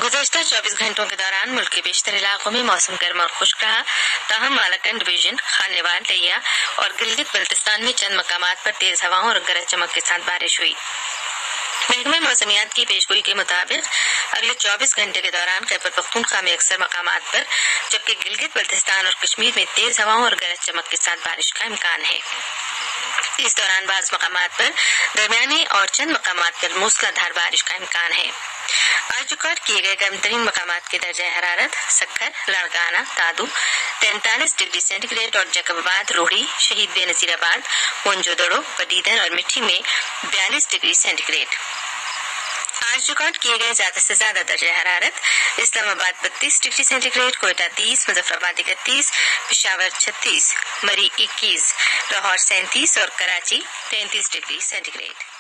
गुज़श्ता 24 घंटों के दौरान मुल्क के बेशतर इलाकों में मौसम गर्म और खुश्क रहा। ताहम मालाकन डिवीजन, खानेवाल, लिया और गिलगित बल्तिस्तान में चंद मकामात पर तेज हवाओं और गरज चमक के साथ बारिश हुई। महकमे मौसमियात की पेशगोई के मुताबिक अगले 24 घंटे के दौरान खैबर पख्तूनख्वा में अक्सर मकामात पर, जबकि गिलगित बल्तिस्तान और कश्मीर में तेज हवाओं और गरज चमक के साथ बारिश का इम्कान है। इस दौरान बाज़ मकामात पर दरमियानी और चंद मकामात पर मूसलाधार बारिश का इम्कान है। आज रिकॉर्ड किए गए गर्म तरीन मकामात के दर्जा हरारत सक्कर, लाड़काना, तादू 43 डिग्री सेंटीग्रेड और जैकबाबाद, रोहड़ी, शहीद बेनज़ीराबाद, मोनजोदड़ो, पटीधर और मिट्टी में 42 डिग्री सेंटीग्रेड। आज रिकॉर्ड किए गए ज्यादा से ज्यादा दर्जा हरारत इस्लामाबाद 32 डिग्री सेंटीग्रेड, कोयटा 30, मुजफ्फराबाद 31, पेशावर 36, मरी 21, लाहौर 37 और कराची 33 डिग्री सेंटीग्रेड।